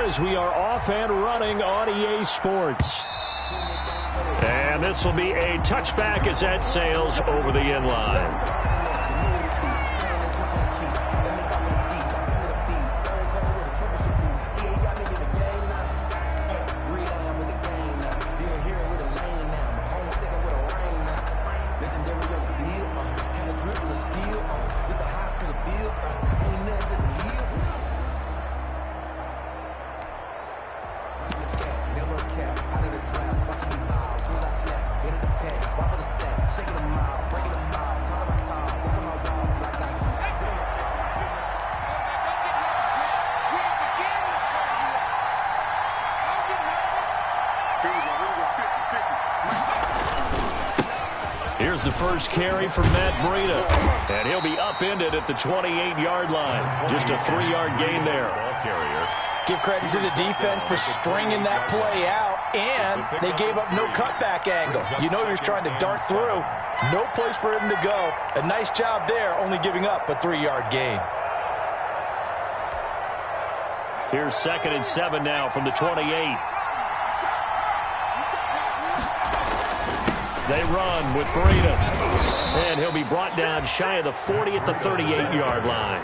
as we are off and running on EA Sports. And this will be a touchback as that sails over the end line. Here's the first carry for Matt Breida, and he'll be upended at the 28-yard line. Just a 3-yard gain there. Give credit to the defense for stringing that play out, and they gave up no cutback angle. You know he was trying to dart through. No place for him to go. A nice job there, only giving up a 3-yard gain. Here's 2nd and 7 now from the 28. They run with Breida, and he'll be brought down shy of the 40 at the 38-yard line.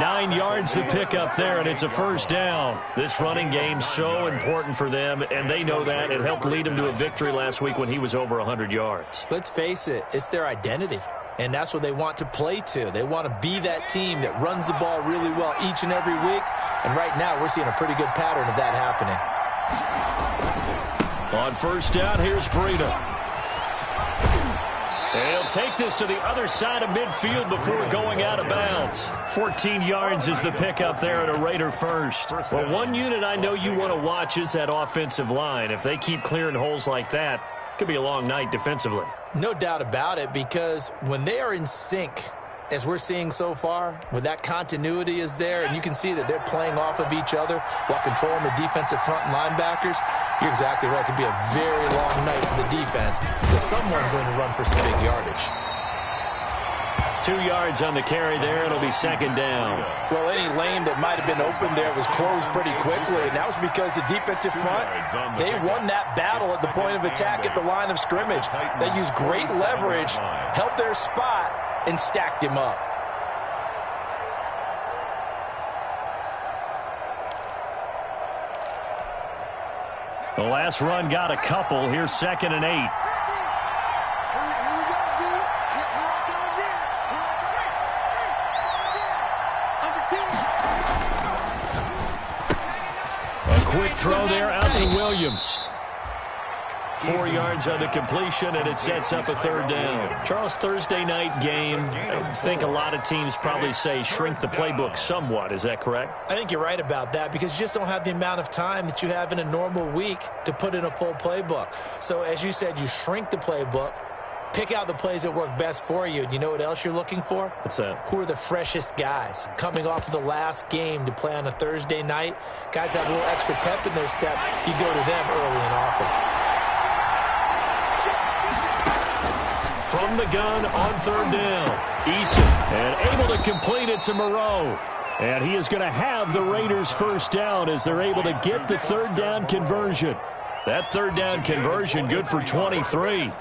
9 yards to pick up there, and it's a first down. This running game's so important for them, and they know that. It helped lead them to a victory last week when he was over 100 yards. Let's face it, it's their identity, and that's what they want to play to. They want to be that team that runs the ball really well each and every week, and right now we're seeing a pretty good pattern of that happening. On first down, here's Breida. He'll take this to the other side of midfield before going out of bounds. 14 yards is the pickup there at a Raider first. Well, one unit I know you want to watch is that offensive line. If they keep clearing holes like that, it could be a long night defensively. No doubt about it, because when they are in sync, as we're seeing so far, when that continuity is there, and you can see that they're playing off of each other while controlling the defensive front linebackers, you're exactly right. It could be a very long night for the defense because someone's going to run for some big yardage. 2 yards on the carry there. It'll be 2nd down. Well, any lane that might have been open there was closed pretty quickly, and that was because the defensive front, they won that battle at the point of attack at the line of scrimmage. They used great leverage, held their spot, and stacked him up. The last run got a couple. Here's 2nd and 8. A quick throw there out to Williams. 4 yards on the completion, and it sets up a 3rd down. Charles, Thursday night game, I think a lot of teams probably say shrink the playbook somewhat. Is that correct? I think you're right about that because you just don't have the amount of time that you have in a normal week to put in a full playbook. So, as you said, you shrink the playbook, pick out the plays that work best for you. And you know what else you're looking for? What's that? Who are the freshest guys coming off of the last game to play on a Thursday night? Guys have a little extra pep in their step. You go to them early and often. From the gun on 3rd down. Eason, and able to complete it to Moreau. And he is going to have the Raiders first down as they're able to get the 3rd down conversion. That 3rd down conversion good for 23.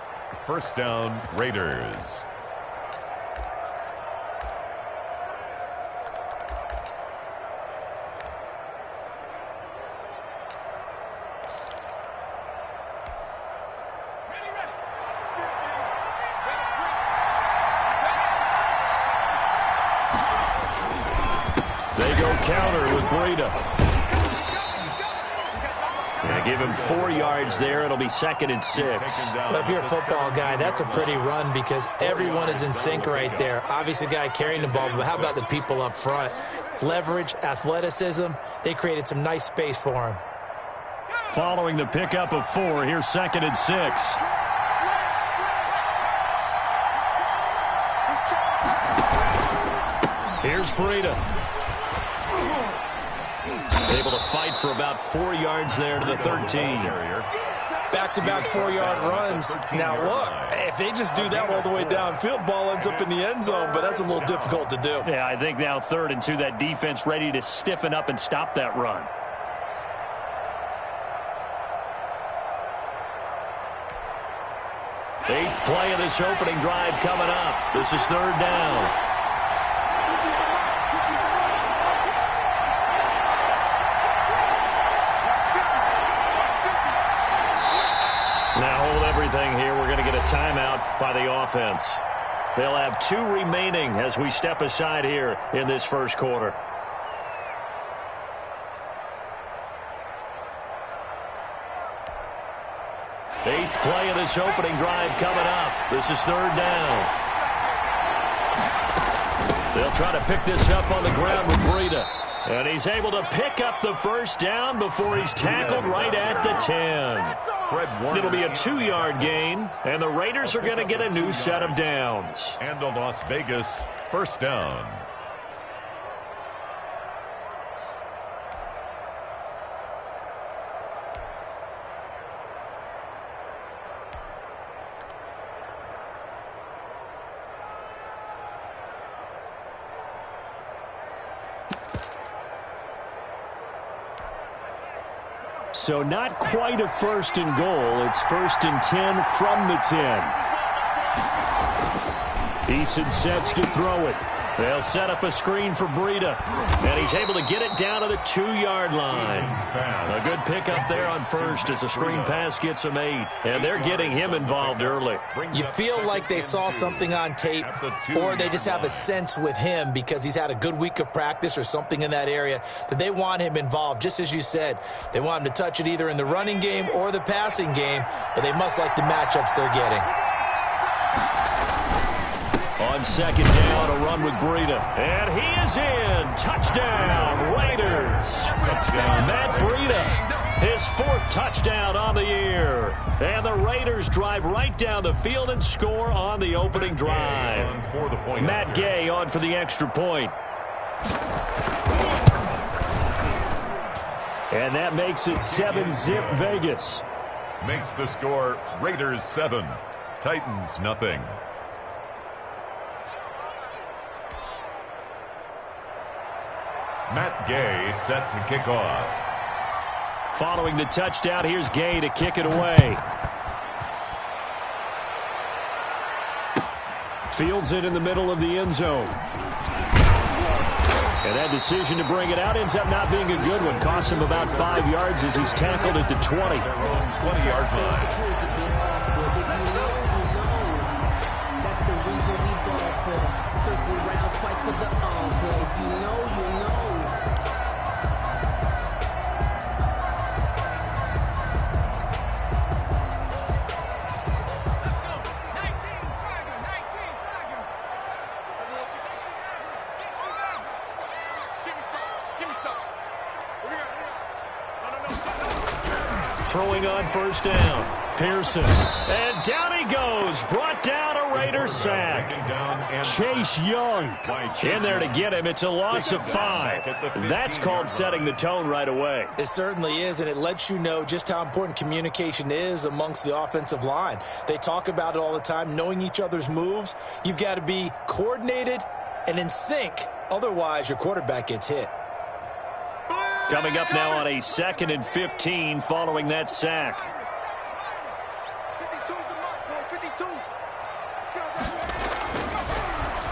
First down, Raiders. Counter with Breida. And give him 4 yards there. It'll be 2nd and 6. Well, if you're a football guy, that's a pretty run because everyone is in sync right there. Obviously, the guy carrying the ball, but how about the people up front? Leverage, athleticism, they created some nice space for him. Following the pickup of 4, here's 2nd and 6. Here's Breida. Able to fight for about 4 yards there to the 13. Back-to-back 4-yard runs. Now, look, if they just do that all the way downfield, ball ends up in the end zone, but that's a little difficult to do. Yeah, I think now 3rd and 2, that defense ready to stiffen up and stop that run. Eighth play of this opening drive coming up. This is third down. Now hold everything here. We're going to get a timeout by the offense. They'll have 2 remaining as we step aside here in this first quarter. Eighth play of this opening drive coming up. This is third down. They'll try to pick this up on the ground with Breida. And he's able to pick up the first down before he's tackled right at the 10. It'll be a 2-yard gain, and the Raiders are going to get a new set of downs. And a Las Vegas first down. So not quite a first and goal. It's first and 10 from the 10. Eason sets to throw it. They'll set up a screen for Breida. And he's able to get it down to the 2-yard line. A good pickup there on first as the screen pass gets him 8. And they're getting him involved early. You feel like they saw something on tape, or they just have a sense with him because he's had a good week of practice or something in that area that they want him involved. Just as you said, they want him to touch it either in the running game or the passing game, but they must like the matchups they're getting. On second down, a run with Breida. And he is in. Touchdown, Raiders. Touchdown, Matt Breida. His 4th touchdown on the year. And the Raiders drive right down the field and score on the opening drive. Matt Gay on for the extra point. And that makes it 7-zip Vegas. Makes the score Raiders 7, Titans nothing. Matt Gay set to kick off. Following the touchdown, here's Gay to kick it away. Fields it in the middle of the end zone. And that decision to bring it out ends up not being a good one. Costs him about 5 yards as he's tackled at the 20. 20-yard line. That's the reason we ball for. Circle round twice for the encore. You know. Throwing on first down. Pearson. And down he goes. Brought down a Raider sack. Chase Young in there to get him. It's a loss of 5. That's called setting the tone right away. It certainly is, and it lets you know just how important communication is amongst the offensive line. They talk about it all the time, knowing each other's moves. You've got to be coordinated and in sync. Otherwise, your quarterback gets hit. Coming up now on a 2nd and 15 following that sack.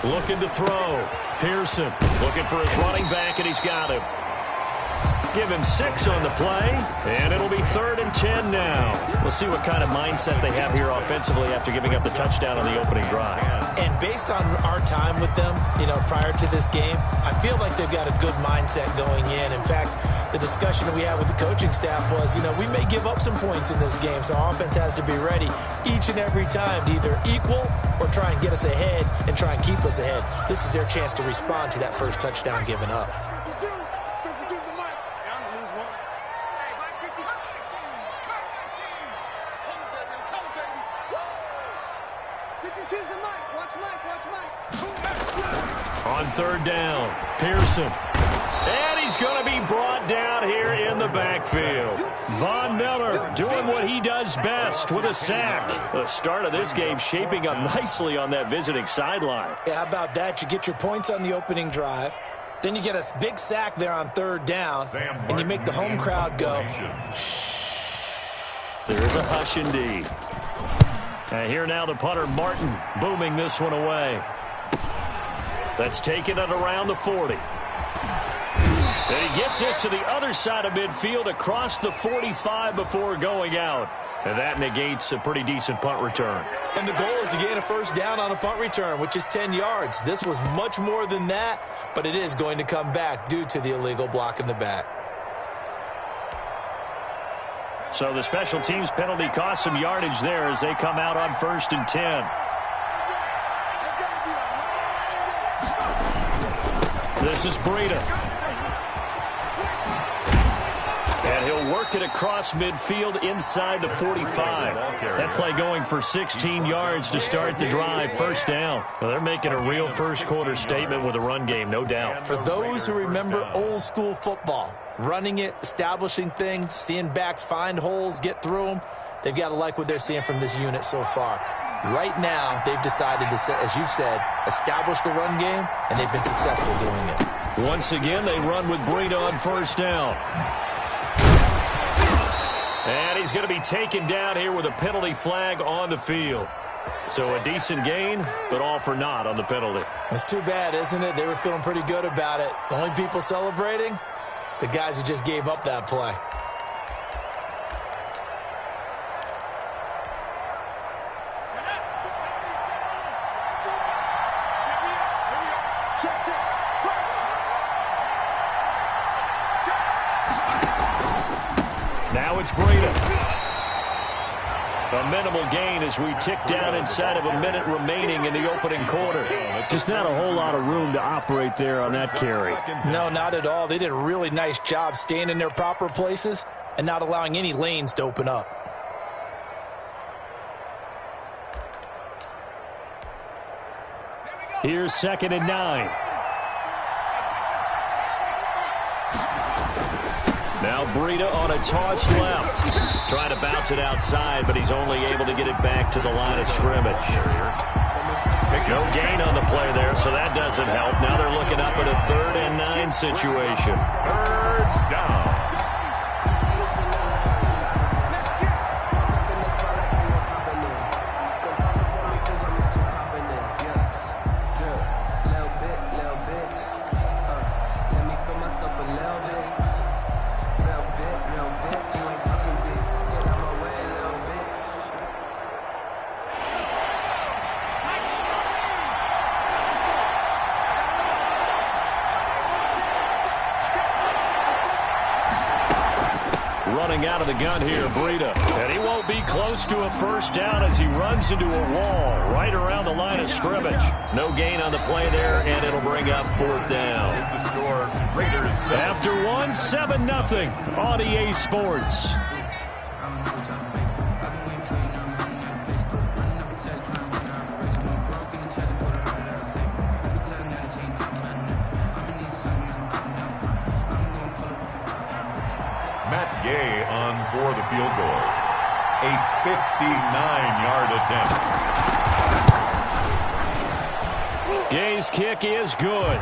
Looking to throw. Pearson looking for his running back, and he's got him. Give him 6 on the play, and it'll be 3rd and 10 now. We'll see what kind of mindset they have here offensively after giving up the touchdown on the opening drive. And based on our time with them, prior to this game, I feel like they've got a good mindset going in. In fact, the discussion that we had with the coaching staff was, we may give up some points in this game, so our offense has to be ready each and every time to either equal or try and get us ahead and try and keep us ahead. This is their chance to respond to that first touchdown given up. On 3rd down, Pearson. And he's going to be brought down here in the backfield. Von Miller doing what he does best with a sack. The start of this game shaping up nicely on that visiting sideline. Yeah, how about that? You get your points on the opening drive. Then you get a big sack there on 3rd down. And you make the home crowd go. There is a hush indeed. And here now the punter, Martin, booming this one away. That's taken at around the 40. And he gets this to the other side of midfield across the 45 before going out. And that negates a pretty decent punt return. And the goal is to gain a first down on a punt return, which is 10 yards. This was much more than that, but it is going to come back due to the illegal block in the back. So the special teams penalty cost some yardage there as they come out on 1st and 10. This is Breida. And he'll work it across midfield inside the 45. That play going for 16 yards to start the drive. First down. Well, they're making a real first-quarter statement with a run game, no doubt. For those who remember old-school football, running it, establishing things, seeing backs find holes, get through them, they've got to like what they're seeing from this unit so far. Right now, they've decided to, as you've said, establish the run game, and they've been successful doing it. Once again, they run with Breida on first down. And he's going to be taken down here with a penalty flag on the field. So a decent gain, but all for naught on the penalty. It's too bad, isn't it? They were feeling pretty good about it. The only people celebrating, the guys who just gave up that play. Now it's Breida. A minimal gain as we tick down inside of a minute remaining in the opening quarter. Just not a whole lot of room to operate there on that carry. No, not at all. They did a really nice job staying in their proper places and not allowing any lanes to open up. Here's 2nd and 9. Now Breida on a toss left. Trying to bounce it outside, but he's only able to get it back to the line of scrimmage. No gain on the play there, so that doesn't help. Now they're looking up at a 3rd and 9 situation. 3rd down. Running out of the gun here, Breida. And he won't be close to a first down as he runs into a wall right around the line of scrimmage. No gain on the play there, and it'll bring up 4th down. The score, Raiders 7. After 7-0 on EA Sports. For the field goal. A 59-yard attempt. Gay's kick is good.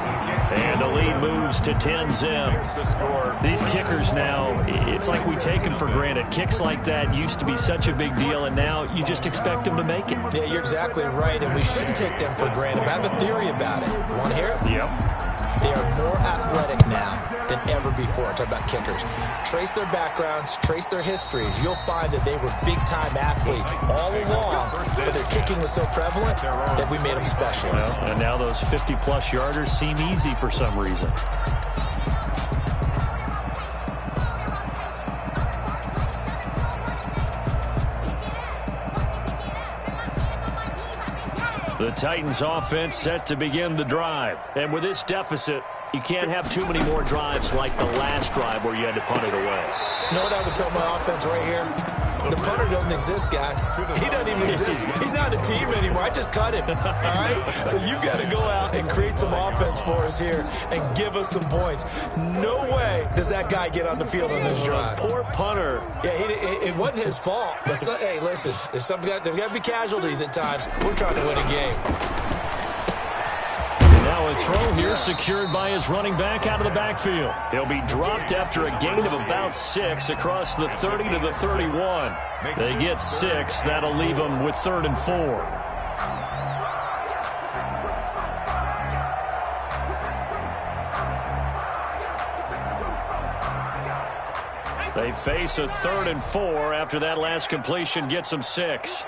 And the lead moves to 10-0. These kickers now, it's like we take them for granted. Kicks like that used to be such a big deal, and now you just expect them to make it. Yeah, you're exactly right, and we shouldn't take them for granted. But I have a theory about it. You want to hear it? Yep. They are more athletic now than ever before. I'm talking about kickers. Trace their backgrounds, trace their histories. You'll find that they were big-time athletes all along, but their kicking was so prevalent that we made them specialists. Well, and now those 50-plus yarders seem easy for some reason. The Titans offense set to begin the drive. And with this deficit, you can't have too many more drives like the last drive where you had to punt it away. You know what I would tell my offense right here? The punter doesn't exist, guys. He doesn't even exist. He's not a team anymore. I just cut him. All right? So you've got to go out and create some offense for us here and give us some points. No way does that guy get on the field on this drive. Poor punter. Yeah, it wasn't his fault. But hey, listen, there's there got to be casualties at times. We're trying to win a game. Now Now a throw here secured by his running back out of the backfield. He'll be dropped after a gain of about 6 across the 30 to the 31. They get 6. That'll leave them with 3rd and 4. They face a 3rd and 4 after that last completion gets them 6.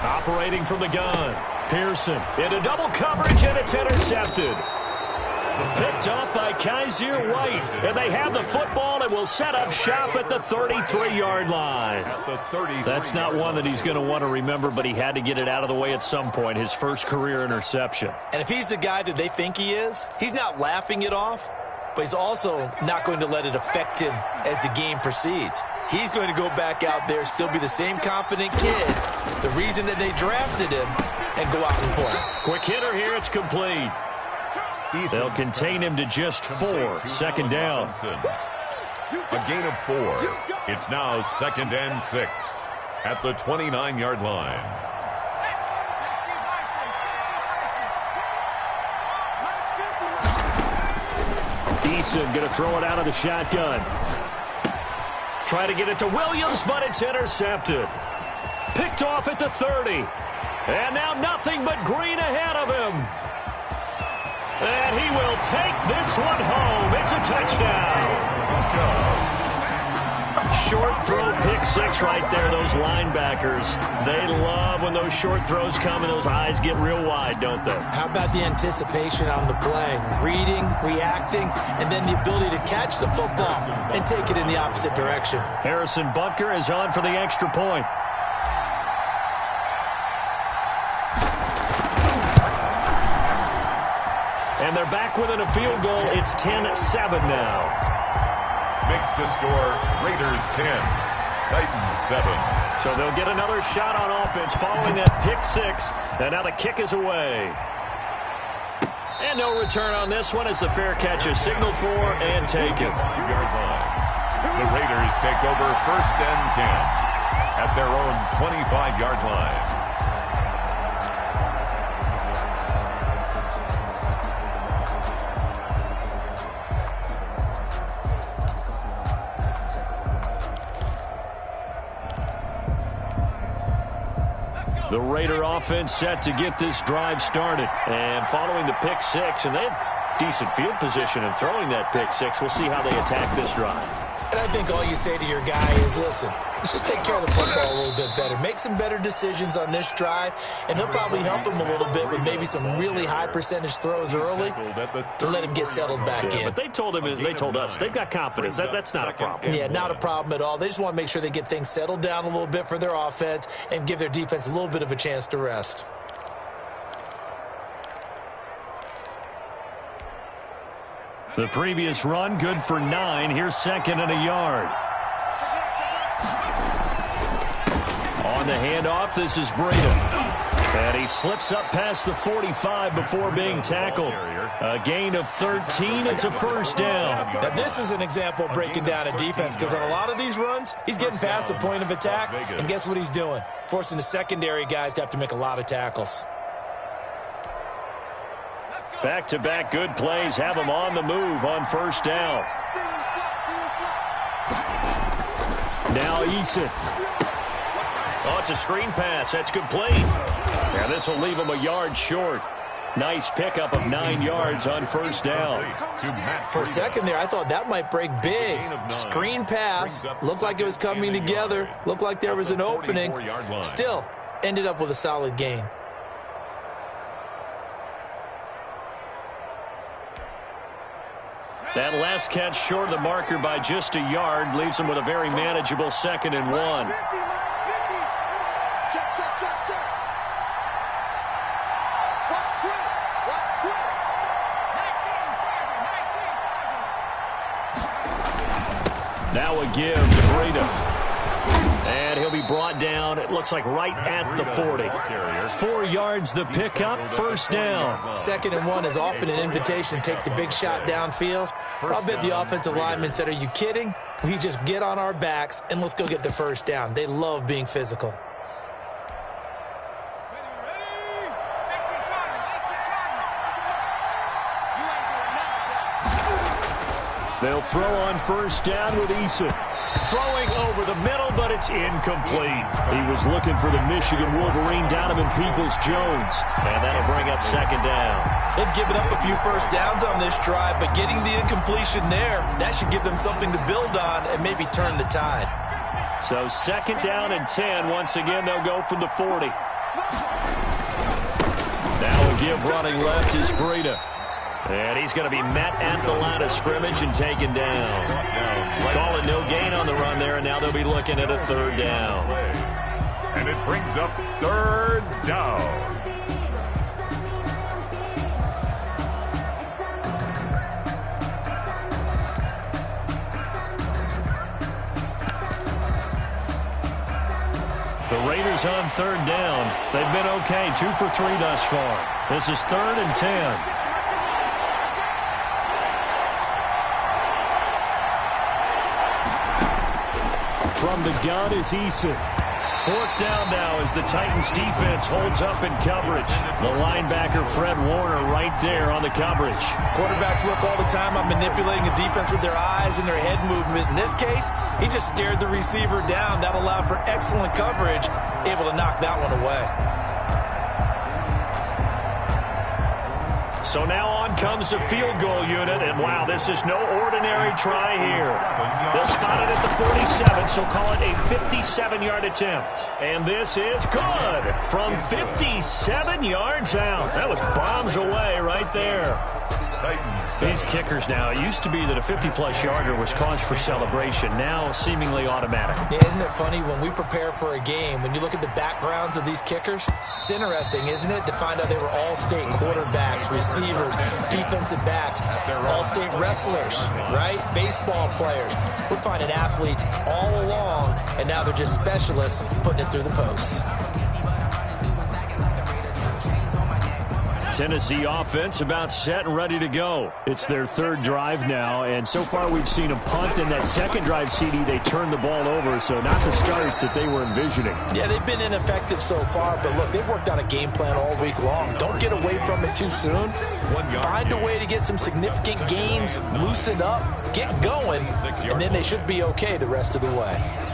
Operating from the gun. Pearson into double coverage, and it's intercepted. Picked off by Kaiser White. And they have the football and will set up shop at the 33-yard line. That's not one that he's going to want to remember, but he had to get it out of the way at some point, his first career interception. And if he's the guy that they think he is, he's not laughing it off, but he's also not going to let it affect him as the game proceeds. He's going to go back out there, still be the same confident kid, the reason that they drafted him, and go out and play. Quick hitter here, it's complete. They'll contain him to just 4. Second down. A gain of 4. It's now 2nd and 6 at the 29-yard line. Eason going to throw it out of the shotgun. Try to get it to Williams, but it's intercepted. Picked off at the 30. And now nothing but green ahead of him. And he will take this one home. It's a touchdown. Short throw, pick 6 right there. Those linebackers, they love when those short throws come and those eyes get real wide, don't they? How about the anticipation on the play? Reading, reacting, and then the ability to catch the football and take it in the opposite direction. Harrison Butker is on for the extra point. And they're back within a field goal. It's 10-7 now. Makes the score Raiders 10, Titans 7. So they'll get another shot on offense following that pick 6. And now the kick is away. And no return on this one as the fair catch is signaled for and taken. The Raiders take over 1st and 10 at their own 25-yard line. The Raider offense set to get this drive started. And following the pick 6, and they have decent field position in throwing that pick 6. We'll see how they attack this drive. And I think all you say to your guy is, listen, let's just take care of the football a little bit better. Make some better decisions on this drive, and they'll probably help him a little bit with maybe some really high percentage throws early to let him get settled back in. But they told us, they've got confidence. That's not a problem. Yeah, not a problem at all. They just want to make sure they get things settled down a little bit for their offense and give their defense a little bit of a chance to rest. The previous run, good for 9. Here's 2nd and a yard. On the handoff, this is Breda. And he slips up past the 45 before being tackled. A gain of 13. It's a 1st down. Now, this is an example of breaking down a defense, because on a lot of these runs, he's getting past the point of attack, and guess what he's doing? Forcing the secondary guys to have to make a lot of tackles. Back-to-back good plays have them on the move on 1st down. Now Eason. Oh, it's a screen pass. That's complete. Now this will leave him a yard short. Nice pickup of 9 yards on 1st down. For a second there, I thought that might break big. Screen pass. Looked like it was coming together. Looked like there was an opening. Still, ended up with a solid gain. That last catch short of the marker by just a yard leaves him with a very manageable 2nd and 1. Now a give to Breda. And he'll be brought down, it looks like right at the 40. 4 yards the pickup, 1st down. 2nd and 1 is often an invitation to take the big shot downfield. I'll bet the offensive lineman said, are you kidding? We just get on our backs and let's go get the 1st down. They love being physical. They'll throw on first down with Eason. Throwing over the middle, but it's incomplete. He was looking for the Michigan Wolverine, Donovan Peoples-Jones. And that'll bring up second down. They've given up a few first downs on this drive, but getting the incompletion there, that should give them something to build on and maybe turn the tide. So second down and 10. Once again, they'll go from the 40. Now a give running left is Breida. And he's going to be met at the line of scrimmage and taken down. Calling no gain on the run there, and now they'll be looking at a third down. And it brings up third down. The Raiders on third down. They've been okay, 2 for 3 thus far. This is 3rd and 10. From the gun is Eason. 4th down now as the Titans defense holds up in coverage. The linebacker Fred Warner right there on the coverage. Quarterbacks work all the time on manipulating a defense with their eyes and their head movement. In this case, he just stared the receiver down. That allowed for excellent coverage, able to knock that one away. So now on comes the field goal unit, and wow, this is no ordinary try here. They'll spot it at the 47, so call it a 57-yard attempt. And this is good from 57 yards out. That was bombs away right there. These kickers now, it used to be that a 50-plus yarder was cause for celebration, now seemingly automatic. Yeah, isn't it funny when we prepare for a game, when you look at the backgrounds of these kickers, it's interesting, isn't it, to find out they were all-state quarterbacks, receivers, defensive backs, all-state wrestlers, right? Baseball players. We're finding athletes all along, and now they're just specialists putting it through the posts. Tennessee offense about set and ready to go. It's their 3rd drive now, and so far we've seen a punt. In that 2nd drive, CD, they turned the ball over, so not the start that they were envisioning. Yeah, they've been ineffective so far, but look, they've worked on a game plan all week long. Don't get away from it too soon. Find a way to get some significant gains, loosen up, get going, and then they should be okay the rest of the way.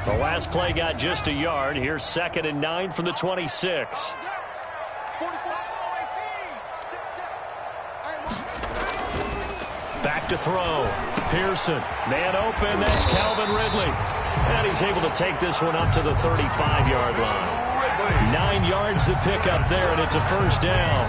The last play got just a yard. Here's 2nd and 9 from the 26. Back to throw. Pearson. Man open. That's Calvin Ridley. And he's able to take this one up to the 35-yard line. 9 yards to pick up there, and it's a first down.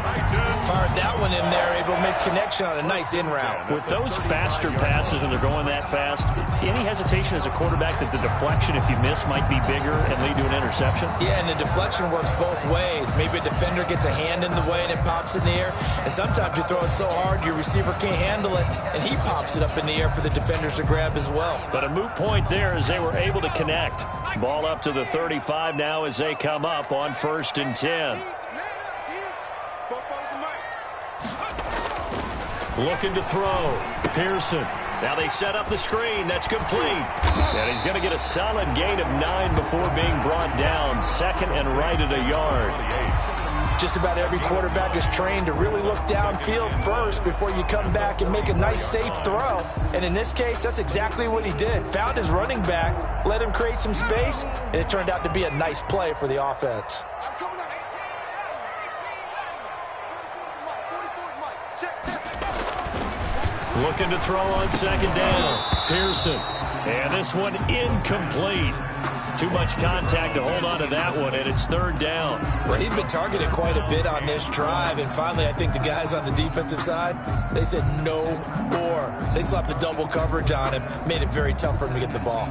Fired that one in there, able to make connection on a nice in route. With those faster passes and they're going that fast, any hesitation as a quarterback that the deflection, if you miss, might be bigger and lead to an interception? Yeah, and the deflection works both ways. Maybe a defender gets a hand in the way and it pops in the air, and sometimes you throw it so hard your receiver can't handle it, and he pops it up in the air for the defenders to grab as well. But a moot point there as they were able to connect. Ball up to the 35 now as they come up on 1st and 10. Looking to throw. Pearson. Now they set up the screen. That's complete. And he's going to get a solid gain of 9 before being brought down. 2nd and right at a yard. Just about every quarterback is trained to really look downfield first before you come back and make a nice, safe throw. And in this case, that's exactly what he did. Found his running back, let him create some space, and it turned out to be a nice play for the offense. Looking to throw on 2nd down. Pearson. And this one incomplete. Too much contact to hold on to that one, and it's 3rd down. Well, he's been targeted quite a bit on this drive, and finally I think the guys on the defensive side, they said no more. They slapped the double coverage on him, made it very tough for him to get the ball.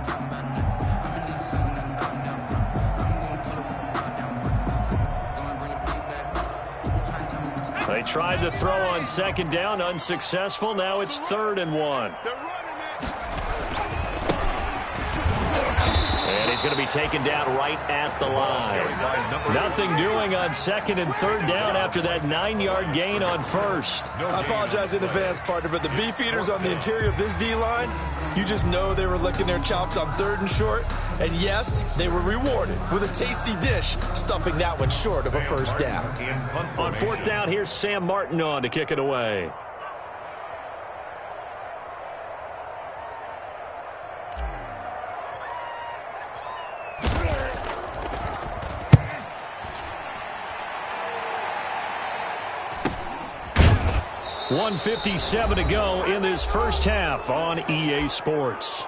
They tried to throw on 2nd down, unsuccessful. Now it's 3rd and 1. And he's going to be taken down right at the line. Nothing doing on second and third down after that 9-yard gain on first. I apologize in advance, partner, but the beefeaters on the interior of this D-line, you just know they were licking their chops on third and short. And yes, they were rewarded with a tasty dish, stuffing that one short of a first down. On fourth down, here's Sam Martin on to kick it away. .157 to go in this first half on EA Sports.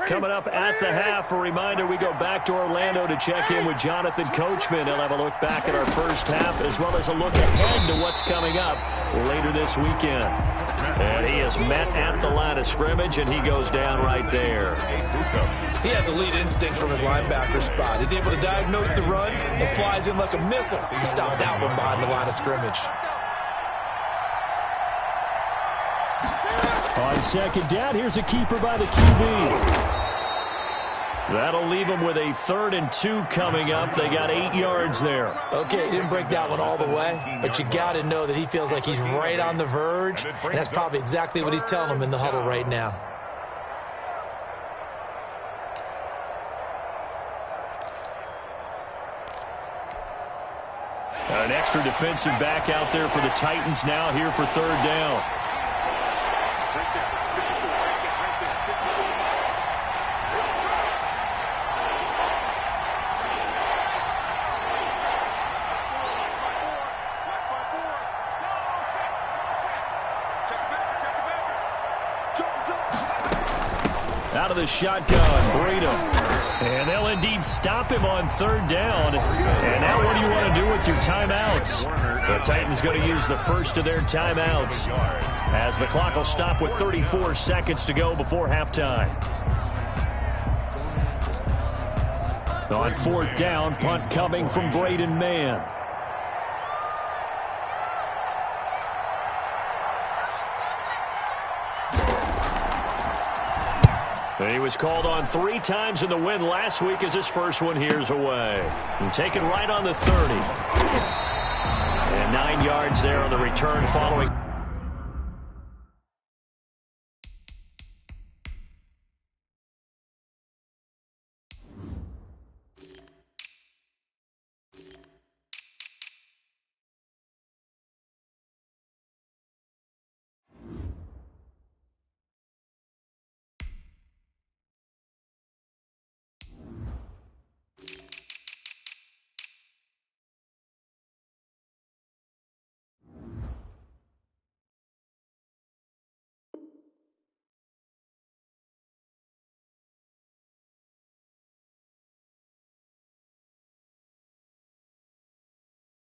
Coming up at the half, a reminder we go back to Orlando to check in with Jonathan Coachman. He'll have a look back at our first half as well as a look ahead to what's coming up later this weekend. And he is met at the line of scrimmage, and he goes down right there. He has elite instincts from his linebacker spot. He's able to diagnose the run and flies in like a missile. He stopped that one behind the line of scrimmage. On second down, here's a keeper by the QB. That'll leave them with a 3rd and 2 coming up. They got 8 yards there. Okay, he didn't break that one all the way, but you got to know that he feels like he's right on the verge, and that's probably exactly what he's telling them in the huddle right now. An extra defensive back out there for the Titans now here for 3rd down. Out of the shotgun, Breida. And they'll indeed stop him on 3rd down. And now what do you want to do with your timeouts? The Titans going to use the first of their timeouts as the clock will stop with 34 seconds to go before halftime. On 4th down, punt coming from Braden Mann. He was called on 3 times in the win last week as his first one here's away. And taken right on the 30. And 9 yards there on the return following.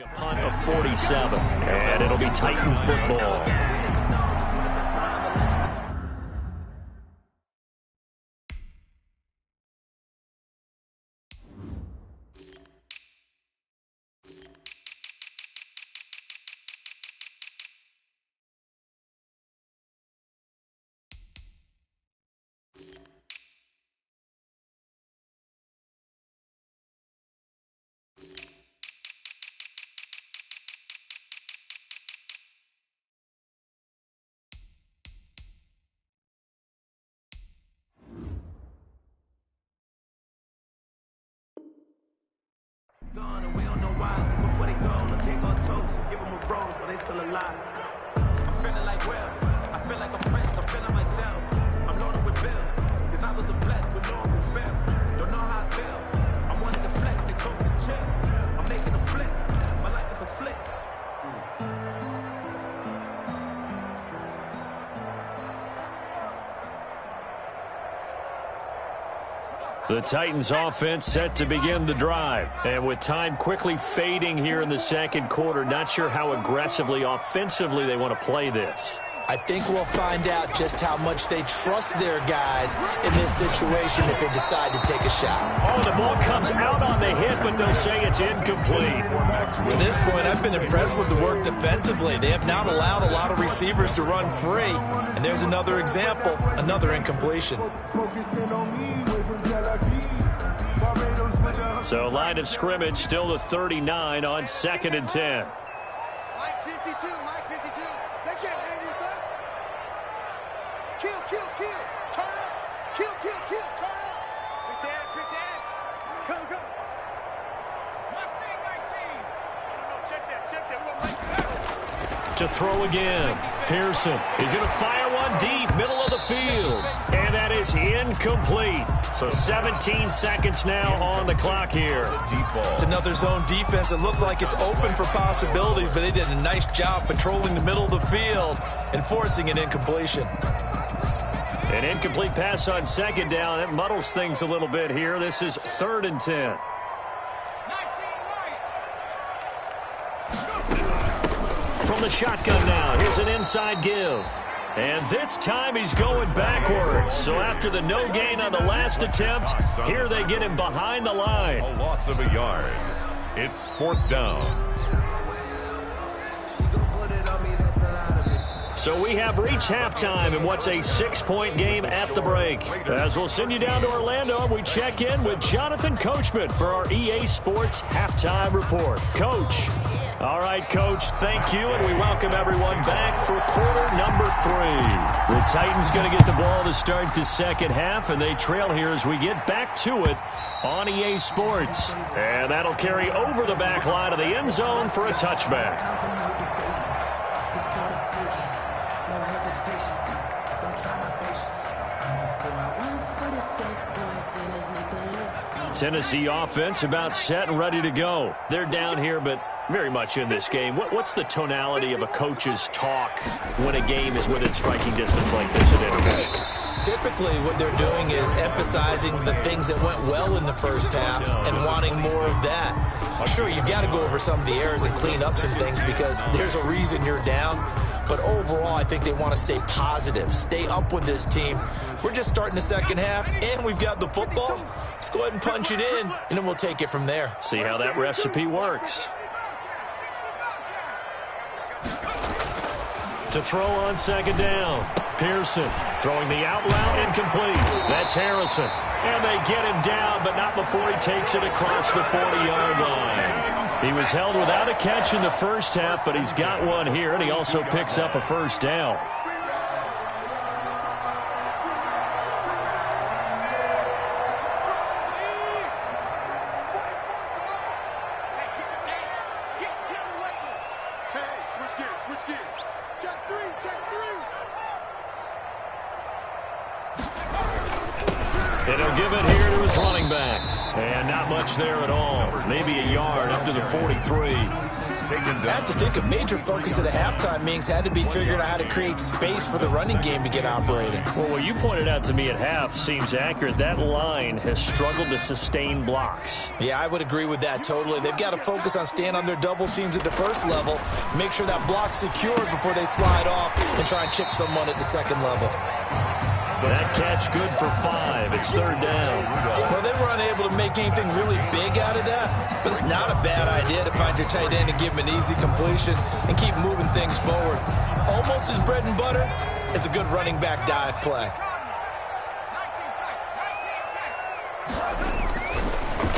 A punt of 47, and it'll be Titan football. Gone and we don't know why. So before they go, look, they gon' toast. Give them a rose while they still alive. I'm feeling like Will. I feel like a prince. I'm feeling myself. I'm loaded with bills. Cause I was a blessed with no one will fail. Don't know how it feels. I wanted to flex. They told me to chill. I'm making a flip. My life is a flick. The Titans offense set to begin the drive. And with time quickly fading here in the second quarter, not sure how aggressively, offensively they want to play this. I think we'll find out just how much they trust their guys in this situation if they decide to take a shot. Oh, the ball comes out on the hit, but they'll say it's incomplete. To this point, I've been impressed with the work defensively. They have not allowed a lot of receivers to run free. And there's another example, another incompletion. So line of scrimmage still the 39 on 2nd and 10. Mike 52, Mike 52. They can't hang with us. Kill, kill, kill. Turn up. Kill, kill, kill. Turn up. Quick dance, quick dance. Come, come. Mustang 19. No, check that, check that. We're going to make To throw again. Pearson is going to fire one deep, middle of the field. And that is incomplete. So 17 seconds now on the clock here. It's another zone defense. It looks like it's open for possibilities, but they did a nice job patrolling the middle of the field and forcing an incompletion. An incomplete pass on 2nd down. That muddles things a little bit here. This is 3rd and 10. From the shotgun now, here's an inside give. And this time he's going backwards. So after the no gain on the last attempt, here they get him behind the line. A loss of a yard. It's 4th down. So we have reached halftime in what's a 6-point game at the break. As we'll send you down to Orlando, we check in with Jonathan Coachman for our EA Sports Halftime Report. Coach. All right, Coach, thank you, and we welcome everyone back for quarter number 3. The Titans going to get the ball to start the second half, and they trail here as we get back to it on EA Sports. And that'll carry over the back line of the end zone for a touchback. Tennessee offense about set and ready to go. They're down here, but very much in this game. What's the tonality of a coach's talk when a game is within striking distance like this at intermission? Typically, what they're doing is emphasizing the things that went well in the first half and wanting more of that. Sure, you've got to go over some of the errors and clean up some things because there's a reason you're down. But overall, I think they want to stay positive, stay up with this team. We're just starting the second half, and we've got the football. Let's go ahead and punch it in, and then we'll take it from there. See how that recipe works. To throw on 2nd down. Pearson throwing the out route incomplete. That's Harrison. And they get him down, but not before he takes it across the 40-yard line. He was held without a catch in the first half, but he's got one here, and he also picks up a first down. And he'll give it here to his running back. And not much there at all. Maybe a yard up to the 43. I have to think a major focus of the halftime meetings had to be figuring out how to create space for the running game to get operating. Well, what you pointed out to me at half seems accurate. That line has struggled to sustain blocks. Yeah, I would agree with that totally. They've got to focus on staying on their double teams at the first level, make sure that block's secured before they slide off and try and chip someone at the second level. That catch good for 5. It's 3rd down. Well, they were unable to make anything really big out of that, but it's not a bad idea to find your tight end and give him an easy completion and keep moving things forward. Almost as bread and butter as a good running back dive play.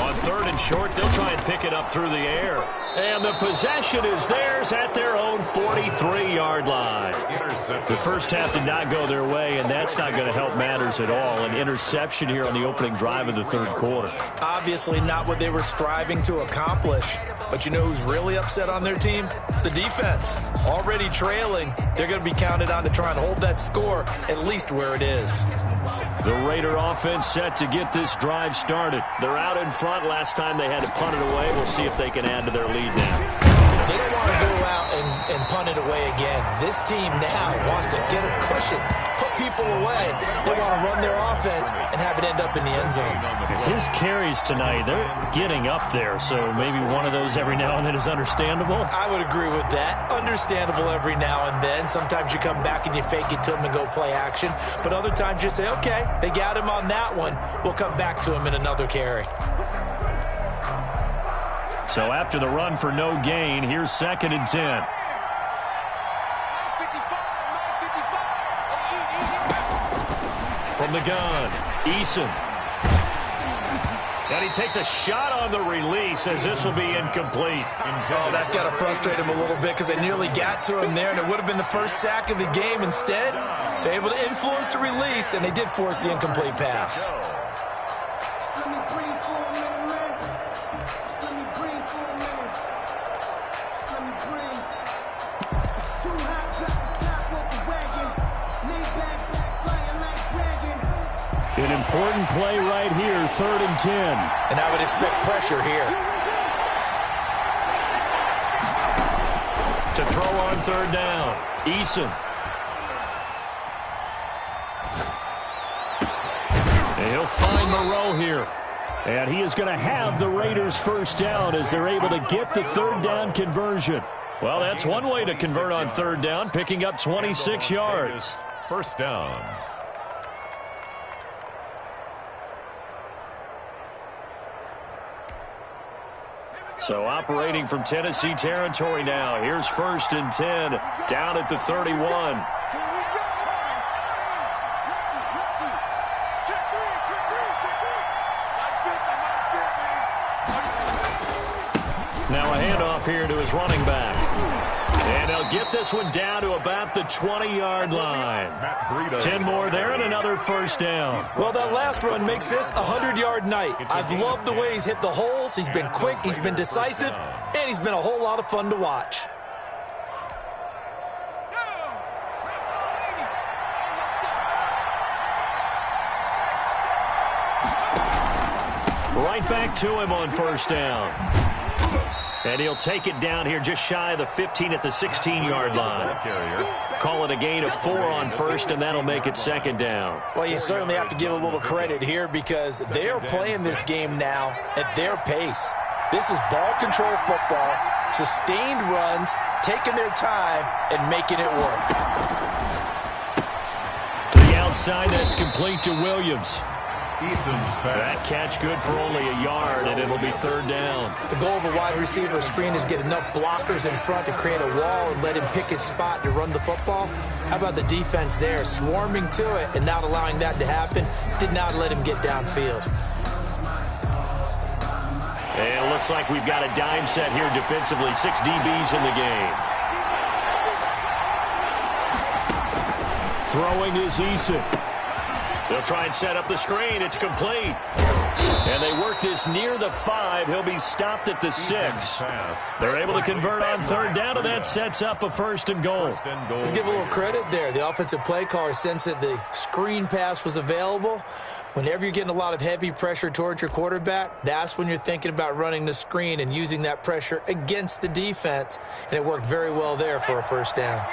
On 3rd and short, they'll try and pick it up through the air. And the possession is theirs at their own 43-yard line. The first half did not go their way, and that's not going to help matters at all. An interception here on the opening drive of the 3rd quarter. Obviously not what they were striving to accomplish. But you know who's really upset on their team? The defense. Already trailing, they're going to be counted on to try and hold that score at least where it is. The Raider offense set to get this drive started. They're out in front. Last time they had to punt it away. We'll see if they can add to their lead now. They don't want to go out and punt it away again. This team now wants to get a cushion, put people away. They want to run their offense and have it end up in the end zone. His carries tonight, they're getting up there, so maybe one of those every now and then is understandable. I would agree with that. Understandable every now and then. Sometimes you come back and you fake it to him and go play action. But other times you say, okay, they got him on that one. We'll come back to him in another carry. So after the run for no gain, here's 2nd and 10. From the gun, Eason. And he takes a shot on the release as this will be incomplete. Oh, that's got to frustrate him a little bit because they nearly got to him there, and it would have been the first sack of the game. Instead, they're able to influence the release, and they did force the incomplete pass. An important play right here, 3rd and 10. And I would expect pressure here. To throw on 3rd down, Eason. And he'll find Moreau here. And he is going to have the Raiders' first down as they're able to get the 3rd down conversion. Well, that's one way to convert on 3rd down, picking up 26 yards. First down. So operating from Tennessee territory now. Here's 1st and 10 down at the 31. Now a handoff here to his running back. And they'll get this one down to about the 20-yard line. 10 more there and another first down. Well, that last run makes this a 100-yard night. I've loved the way he's hit the holes. He's been quick, he's been decisive, and he's been a whole lot of fun to watch. Right back to him on first down. And he'll take it down here just shy of the 15 at the 16-yard line. Call it a gain of 4 on first, and that'll make it 2nd down. Well, you certainly have to give a little credit here because they are playing this game now at their pace. This is ball control football, sustained runs, taking their time, and making it work. To the outside, that's complete to Williams. That catch good for only a yard, and it'll be 3rd down. The goal of a wide receiver screen is get enough blockers in front to create a wall and let him pick his spot to run the football. How about the defense there, swarming to it and not allowing that to happen? Did not let him get downfield. And it looks like we've got a dime set here defensively. 6 DBs in the game. Throwing is Eason. They'll try and set up the screen. It's complete. And they work this near the 5. He'll be stopped at the 6. They're able to convert on 3rd down, and that sets up a 1st and goal. Let's give a little credit there. The offensive play caller sensed that the screen pass was available. Whenever you're getting a lot of heavy pressure towards your quarterback, that's when you're thinking about running the screen and using that pressure against the defense. And it worked very well there for a 1st down.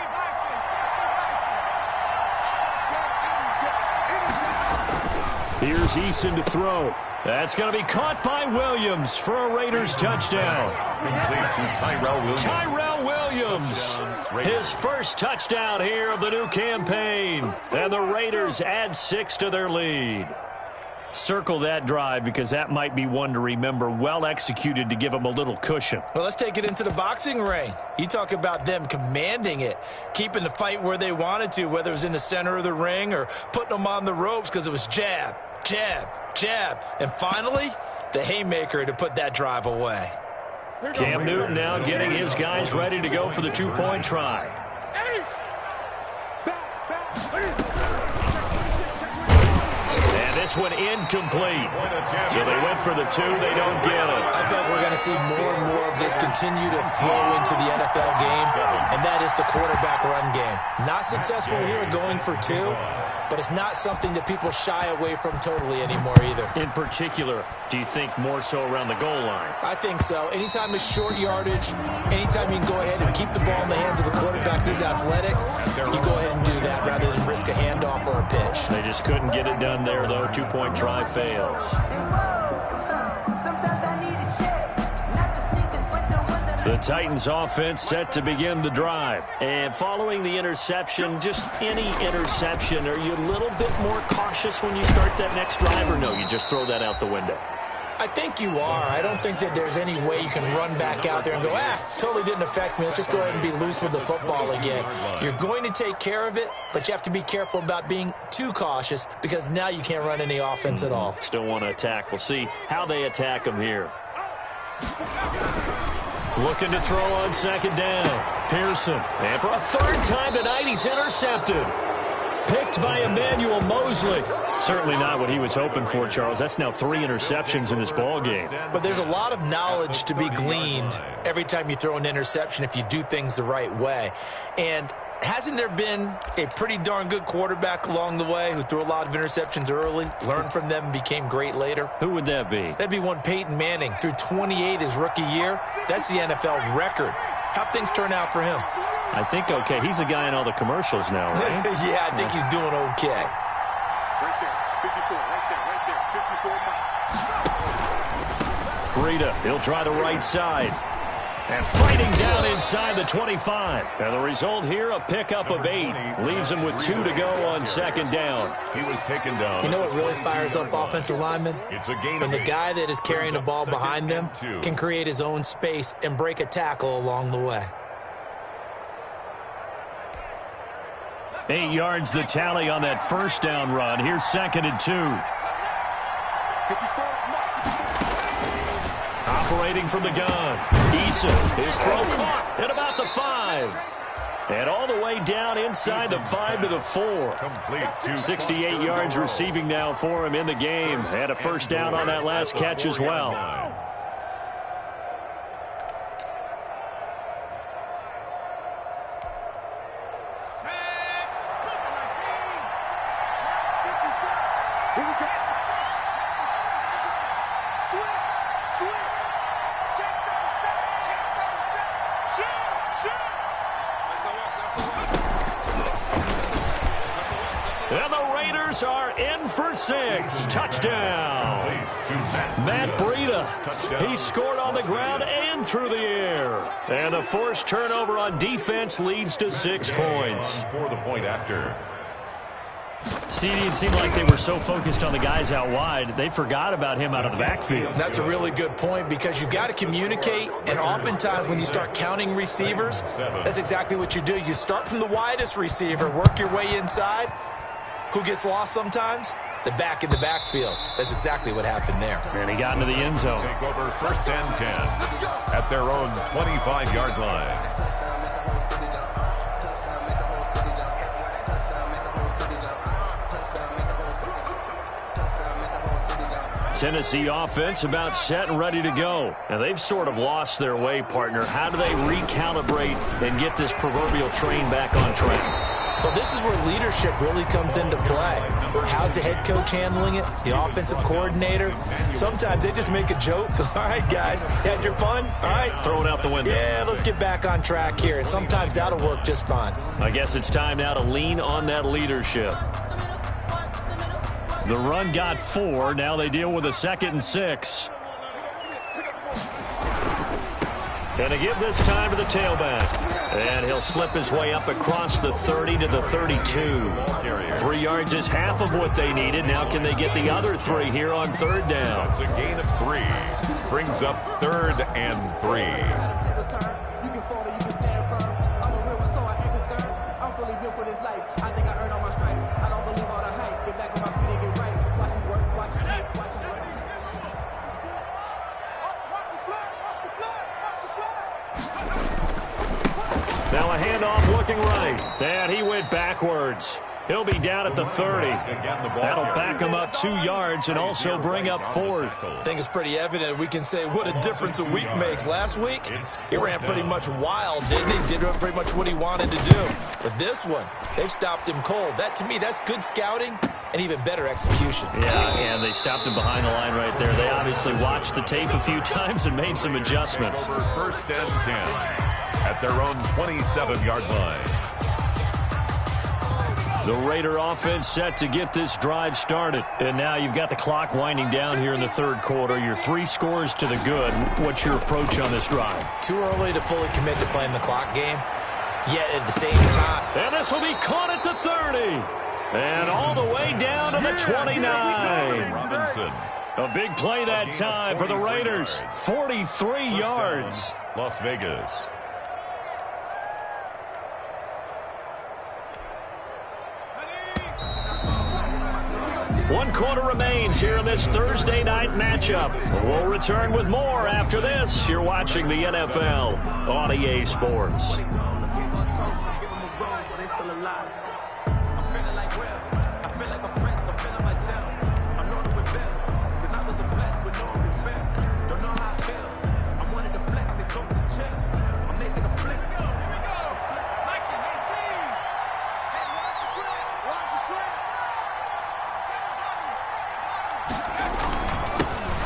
Here's Eason to throw. That's going to be caught by Williams for a Raiders touchdown. Complete to Tyrell Williams. His first touchdown here of the new campaign. And the Raiders add 6 to their lead. Circle that drive because that might be one to remember. Well executed to give them a little cushion. Well, let's take it into the boxing ring. You talk about them commanding it, keeping the fight where they wanted to, whether it was in the center of the ring or putting them on the ropes because it was jab, jab, jab. And finally, the haymaker to put that drive away. Cam Newton now getting his guys ready to go for the 2-point try. This one incomplete. So they went for the 2. They don't get it. I bet we're going to see more and more of this continue to flow into the NFL game, and that is the quarterback run game. Not successful here going for 2, but it's not something that people shy away from totally anymore either. In particular, do you think more so around the goal line? I think so. Anytime it's short yardage, anytime you can go ahead and keep the ball in the hands of the quarterback who's athletic, you go ahead and do that rather than risk a handoff or a pitch. They just couldn't get it done there, though. 2-point try fails. The Titans offense set to begin the drive. And following the interception, just any interception, are you a little bit more cautious when you start that next drive, or no, you just throw that out the window? I think you are. I don't think that there's any way you can run back out there and go, totally didn't affect me. Let's just go ahead and be loose with the football again. You're going to take care of it, but you have to be careful about being too cautious because now you can't run any offense at all. Still want to attack. We'll see how they attack them here. Looking to throw on second down. Pearson. And for a third time tonight, he's intercepted. Picked by Emmanuel Mosley. Certainly not what he was hoping for, Charles. That's now 3 interceptions in this ball game. But there's a lot of knowledge to be gleaned every time you throw an interception if you do things the right way. And hasn't there been a pretty darn good quarterback along the way who threw a lot of interceptions early, learned from them, and became great later? Who would that be? That'd be one Peyton Manning. Threw 28 his rookie year. That's the NFL record. How'd things turn out for him? I think okay. He's a guy in all the commercials now, right? Yeah, I think he's doing okay. Right there, 54, right there, 54. Breida, he'll try the right side. And fighting down inside the 25. And the result here, a pickup of 8. Leaves him with 2 to go on second down. He was taken down. You know what really fires up offensive linemen? It's a gain When of the 8. guy that is carrying the ball behind them Second and 2. can create his own space and break a tackle along the way. 8 yards the tally on that first down run. Here's second and 2. Operating from the gun. Eason, his throw caught at about the 5. And all the way down inside the 5 to the 4. Complete 68 yards receiving now for him in the game. And a first down on that last catch as well. Here we go. Switch. Check those, shoot. And the Raiders are in for 6. Touchdown. Matt Breida. He scored on the ground and through the air. And the forced turnover on defense leads to 6 points. For the point after. CD, it seemed like they were so focused on the guys out wide, they forgot about him out of the backfield. That's a really good point because you've got to communicate, and oftentimes when you start counting receivers, that's exactly what you do. You start from the widest receiver, work your way inside. Who gets lost sometimes? The back in the backfield. That's exactly what happened there. And he got into the end zone. Take over first and 10 at their own 25-yard line. Tennessee offense about set and ready to go. And they've sort of lost their way, partner. How do they recalibrate and get this proverbial train back on track? Well, this is where leadership really comes into play. How's the head coach handling it? The offensive coordinator? Sometimes they just make a joke. All right, guys, had your fun? All right. Throw it out the window. Yeah, let's get back on track here. And sometimes that'll work just fine. I guess it's time now to lean on that leadership. The run got 4. Now they deal with a 2nd and 6. And to give this time to the tailback. And he'll slip his way up across the 30 to the 32. 3 yards is half of what they needed. Now can they get the other 3 here on third down? It's a gain of 3. Brings up 3rd and 3. You can fall or you can stand firm. I'm a real one, so I ain't concerned. I'm fully built for this life. I think I earned all my stripes. I don't believe all the hype. Get back on my feet and get right. Watch it work, watch it work, watch it work. Now a handoff looking right. And he went backwards. He'll be down at the 30. That'll back him up 2 yards and also bring up 4th. I think it's pretty evident we can say what a difference a week makes. Last week, he ran pretty much wild, didn't he? Did pretty much what he wanted to do. But this one, they've stopped him cold. That, to me, that's good scouting and even better execution. Yeah, and they stopped him behind the line right there. They obviously watched the tape a few times and made some adjustments. First and 10 at their own 27-yard line. The Raider offense set to get this drive started. And now you've got the clock winding down here in the third quarter. You're 3 scores to the good. What's your approach on this drive? Too early to fully commit to playing the clock game, yet at the same time. And this will be caught at the 30. And all the way down to the 29. Robinson. A big play that time for the Raiders. 43 yards. Las Vegas. One quarter remains here in this Thursday night matchup. We'll return with more after this. You're watching the NFL on EA Sports.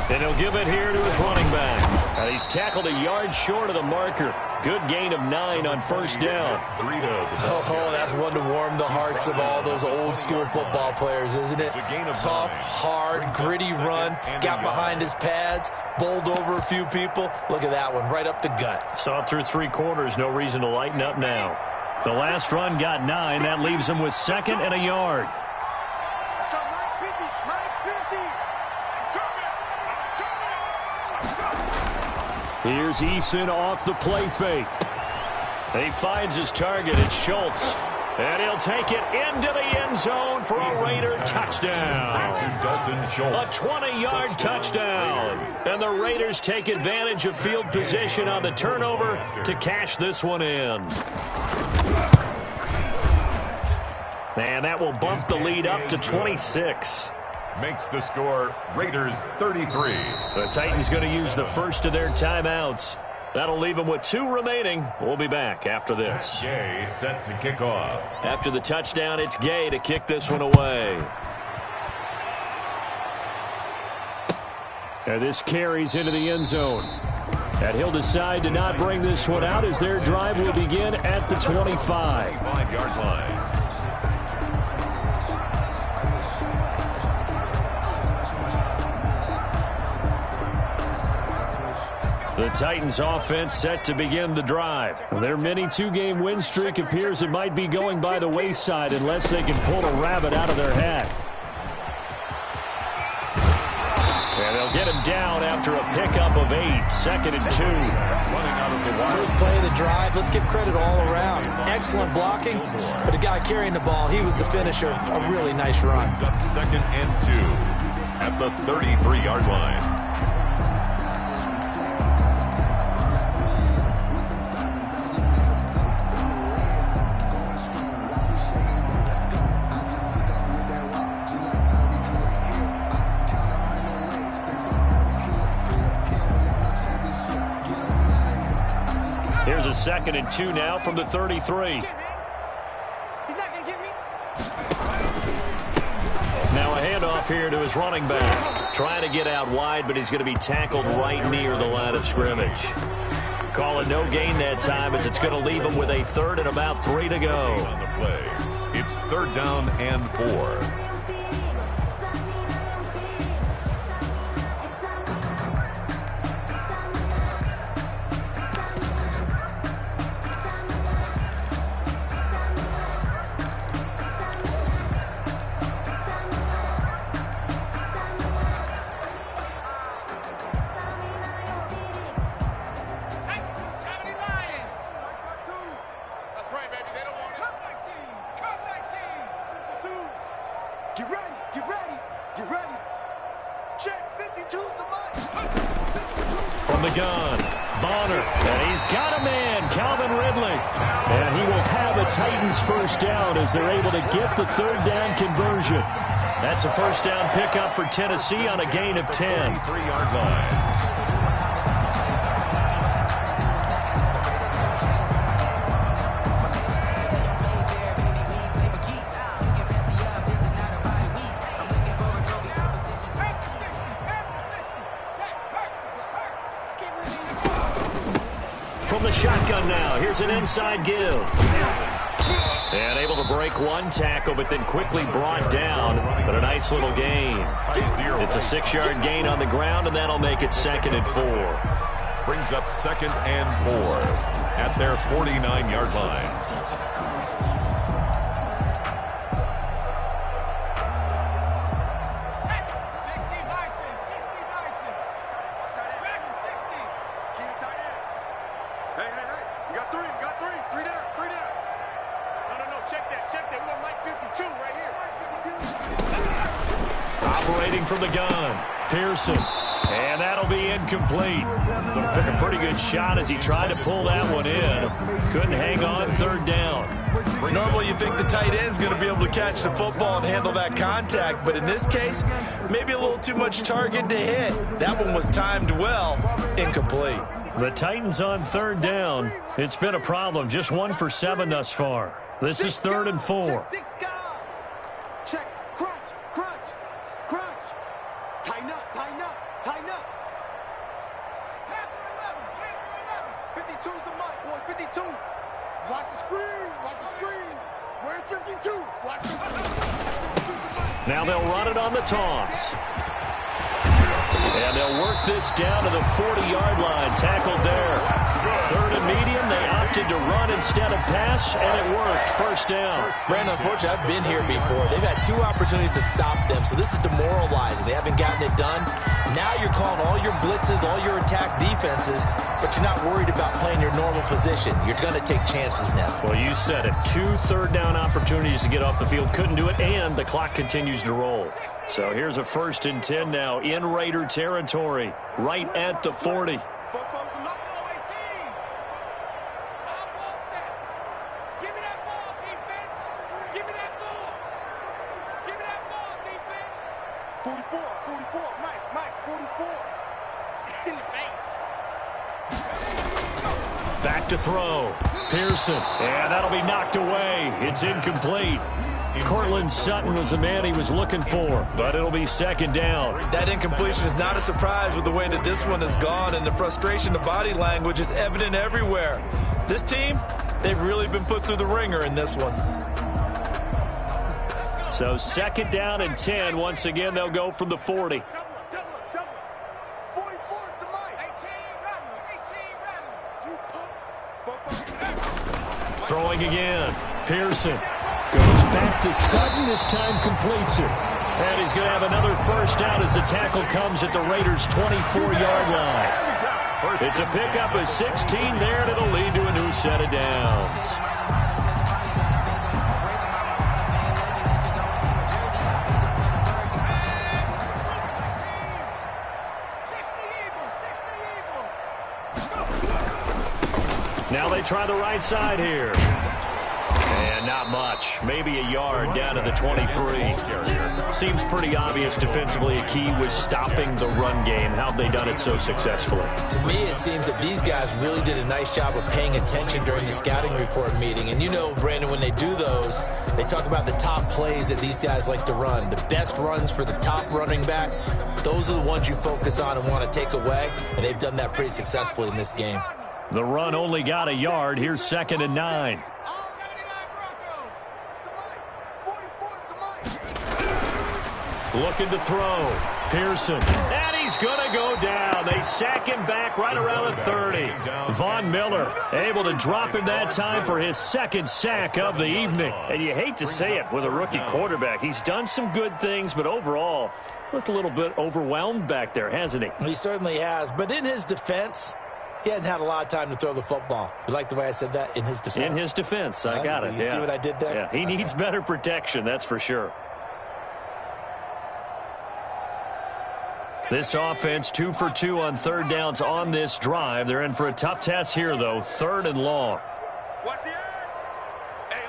And he'll give it here to his running back. And he's tackled a yard short of the marker. Good gain of 9 on first down. Oh, that's one to warm the hearts of all those old-school football players, isn't it? Tough, hard, gritty run. Got behind his pads, bowled over a few people. Look at that one, right up the gut. Saw it through 3 quarters. No reason to lighten up now. The last run got 9. That leaves him with 2nd and a yard. Let's go, Mike 50, Mike 50. Here's Eason off the play fake. He finds his target. It's Schultz. And he'll take it into the end zone for a Raider touchdown. A 20-yard touchdown. And the Raiders take advantage of field position on the turnover to cash this one in. And that will bump the lead up to 26. Makes the score Raiders 33. The Titans going to use the first of their timeouts. That'll leave them with 2 remaining. We'll be back after this. Gay set to kick off. After the touchdown, it's Gay to kick this one away. And this carries into the end zone. And he'll decide to not bring this one out as their drive will begin at the 25. 5-yard line. The Titans offense set to begin the drive. Their mini 2-game win streak appears it might be going by the wayside unless they can pull a rabbit out of their hat. And they'll get him down after a pickup of 8, 2nd and 2. Running out of the wide. First play of the drive, let's give credit all around. Excellent blocking, but the guy carrying the ball, he was the finisher. A really nice run. Up 2nd and 2 at the 33-yard line. Here's a 2nd and 2 now from the 33. He's not going to get me. Now a handoff here to his running back. Trying to get out wide, but he's going to be tackled right near the line of scrimmage. Call it no gain that time as it's going to leave him with a 3rd and about 3 to go. On the play, it's 3rd down and 4. Get ready, get ready, get ready. Check 52's the mic. From the gun, Bonner, and he's got a man, Calvin Ridley. And he will have the Titans first down as they're able to get the third down conversion. That's a first down pickup for Tennessee on a gain of 10. 3-yard line. From the shotgun now, here's an inside give. And able to break one tackle, but then quickly brought down. But a nice little gain. It's a 6-yard gain on the ground, and that'll make it 2nd and 4. Brings up 2nd and 4 at their 49-yard line. Operating from the gun, Pearson, and that'll be incomplete. Took a pretty good shot as he tried to pull that one in. Couldn't hang on, 3rd down. Normally you think the tight end's going to be able to catch the football and handle that contact, but in this case, maybe a little too much target to hit. That one was timed well, incomplete. The Titans on 3rd down. It's been a problem, just 1 for 7 thus far. This is 3rd and 4. Check, crunch, crunch, crunch. Tighten up, tighten up, tighten up. Panther 11, 52's the mic, boys, 52. Watch the screen, watch the screen. Where's 52? Watch 52. 52's the mic. Now they'll run it on the toss. And they'll work this down to the 40-yard line, tackled there. 3rd and medium, they opted to run instead of pass, and it worked. First down. Brandon, unfortunately, I've been here before. They've had 2 opportunities to stop them, so this is demoralizing. They haven't gotten it done. Now you're calling all your blitzes, all your attack defenses, but you're not worried about playing your normal position. You're going to take chances now. Well, you said it. 2 third down opportunities to get off the field. Couldn't do it, and the clock continues to roll. So here's a 1st and 10 now in Raider territory, right at the 40. Back to throw. Pearson. And that'll be knocked away. It's incomplete. Cortland Sutton was the man he was looking for, but it'll be 2nd down. That incompletion is not a surprise with the way that this one has gone, and the frustration, the body language is evident everywhere. This team, they've really been put through the ringer in this one. So 2nd down and 10. Once again, they'll go from the 40. Throwing again. Pearson goes back to Sutton. This time completes it. And he's going to have another first down as the tackle comes at the Raiders' 24-yard line. It's a pickup of 16 there, and it'll lead to a new set of downs. Now they try the right side here. And not much. Maybe a yard down to the 23. Seems pretty obvious defensively a key was stopping the run game. How have they done it so successfully? To me, it seems that these guys really did a nice job of paying attention during the scouting report meeting. And you know, Brandon, when they do those, they talk about the top plays that these guys like to run. The best runs for the top running back, those are the ones you focus on and want to take away. And they've done that pretty successfully in this game. The run only got a yard. Here's 2nd and 9. Looking to throw. Pearson. And he's going to go down. They sack him back right around the 30. Von Miller able to drop him that time for his 2nd sack of the evening. And you hate to say it with a rookie quarterback. He's done some good things, but overall looked a little bit overwhelmed back there, hasn't he? He certainly has. But in his defense, he hadn't had a lot of time to throw the football. You like the way I said that? In his defense. In his defense. I got it. You see what I did there? Yeah, he needs better protection, that's for sure. This offense 2 for 2 on 3rd downs on this drive. They're in for a tough test here, though. 3rd and long. Watch the edge. Hey,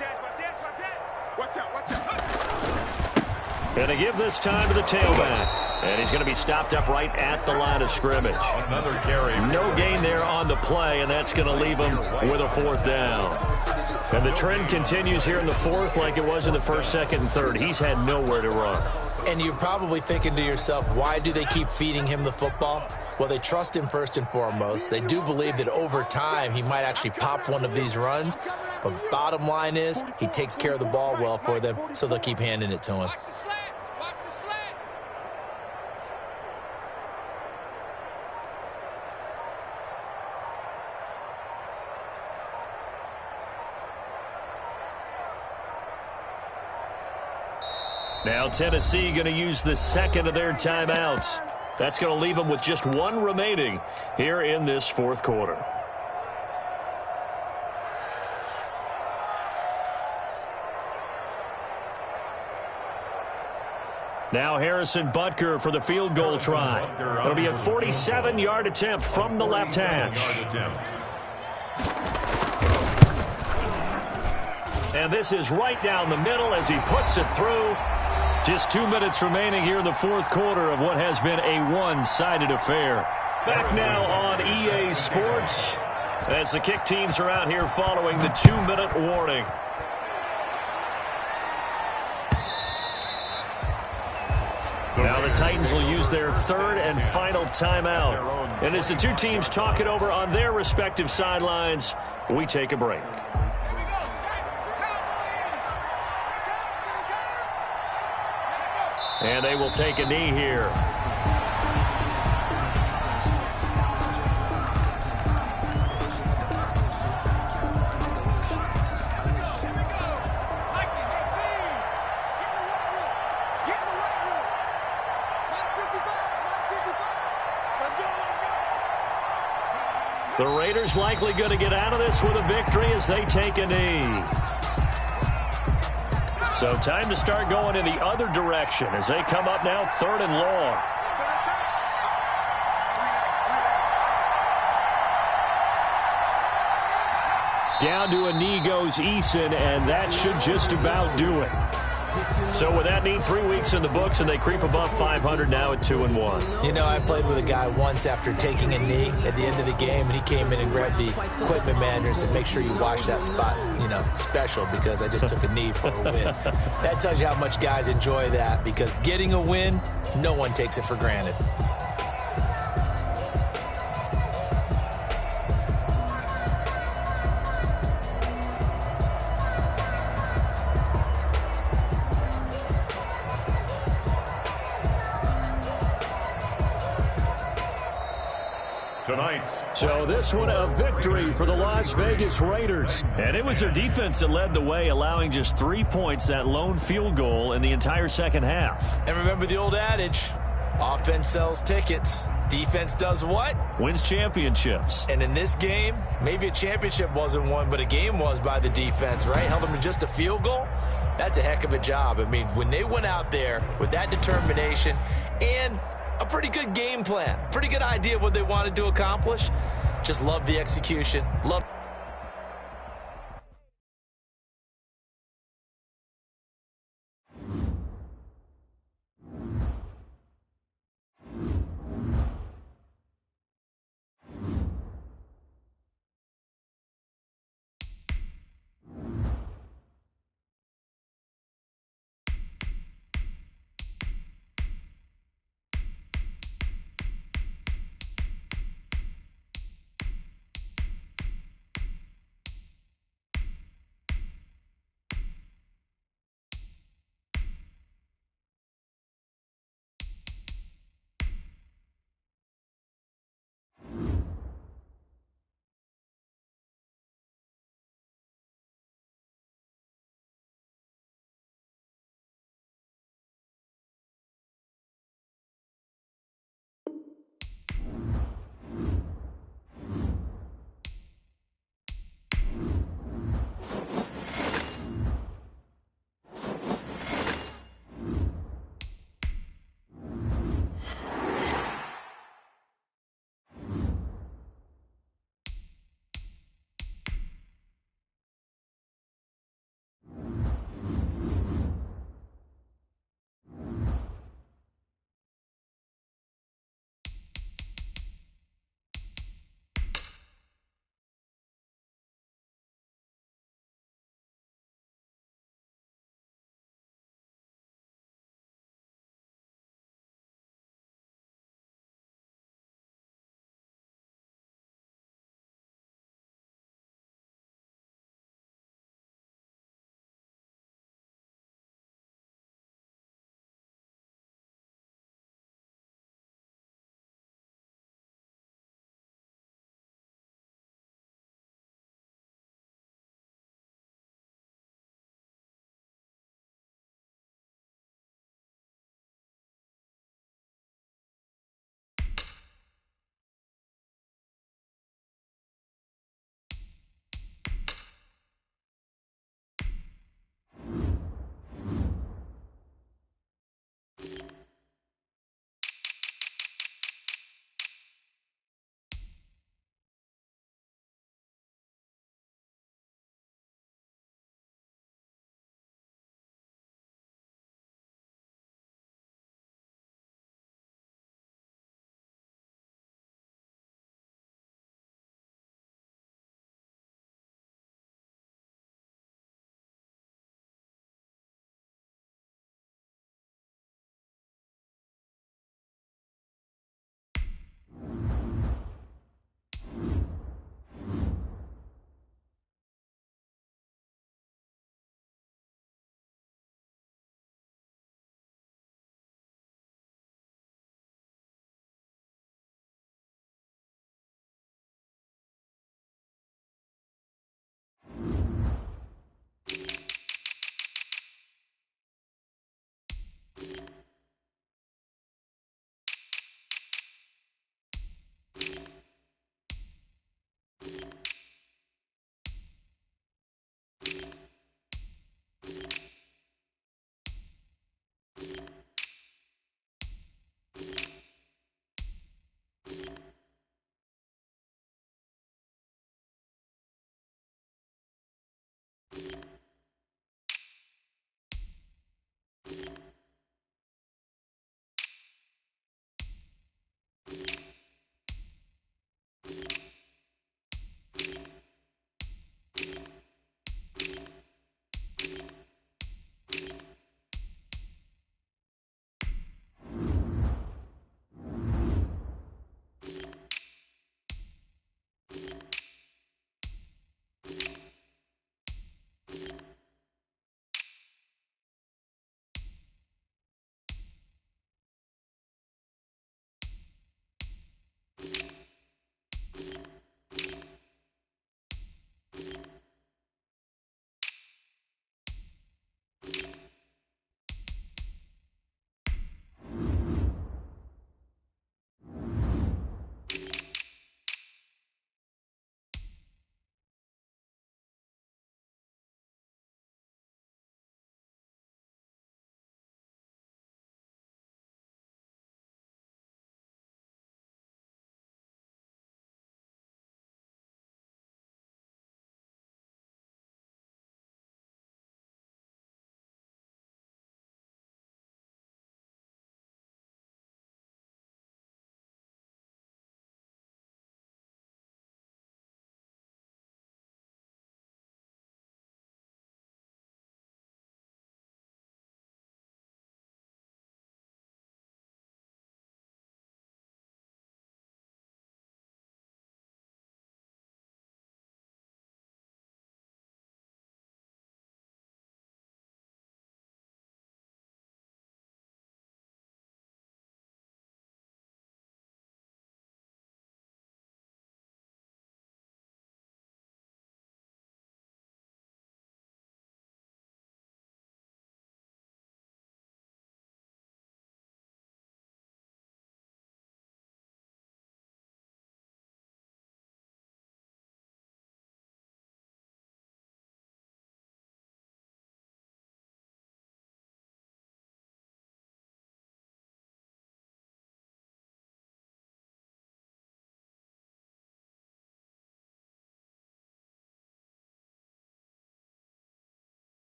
Watch out, watch out. Going to give this time to the tailback. And he's going to be stopped up right at the line of scrimmage. Another carry. No gain there on the play, and that's going to leave him with a 4th down. And the trend continues here in the 4th like it was in the 1st, 2nd, and 3rd. He's had nowhere to run. And you're probably thinking to yourself, why do they keep feeding him the football? Well, they trust him first and foremost. They do believe that over time he might actually pop one of these runs. But bottom line is he takes care of the ball well for them, so they'll keep handing it to him. Now Tennessee going to use the 2nd of their timeouts. That's going to leave them with just 1 remaining here in this 4th quarter. Now Harrison Butker for the field goal try. It'll be a 47-yard attempt from the left hash. And this is right down the middle as he puts it through. Just 2 minutes remaining here in the 4th quarter of what has been a one-sided affair. Back now on EA Sports as the kick teams are out here following the 2-minute warning. Now the Titans will use their 3rd and final timeout. And as the two teams talk it over on their respective sidelines, we take a break. And they will take a knee here. The Raiders likely going to get out of this with a victory as they take a knee. So time to start going in the other direction as they come up now 3rd and long. Down to a knee goes Eason, and that should just about do it. So with that knee, 3 weeks in the books, and they creep above 500 now at 2-1. You know, I played with a guy once after taking a knee at the end of the game, and he came in and grabbed the equipment manager and said, make sure you wash that spot, special, because I just took a knee for a win. That tells you how much guys enjoy that, because getting a win, no one takes it for granted. So this one a victory for the Las Vegas Raiders. And it was their defense that led the way, allowing just 3 points, that lone field goal in the entire second half. And remember the old adage, offense sells tickets. Defense does what? Wins championships. And in this game, maybe a championship wasn't won, but a game was by the defense, right? Held them to just a field goal. That's a heck of a job. I mean, when they went out there with that determination and a pretty good game plan, pretty good idea of what they wanted to accomplish. Just love the execution. Love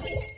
Bye.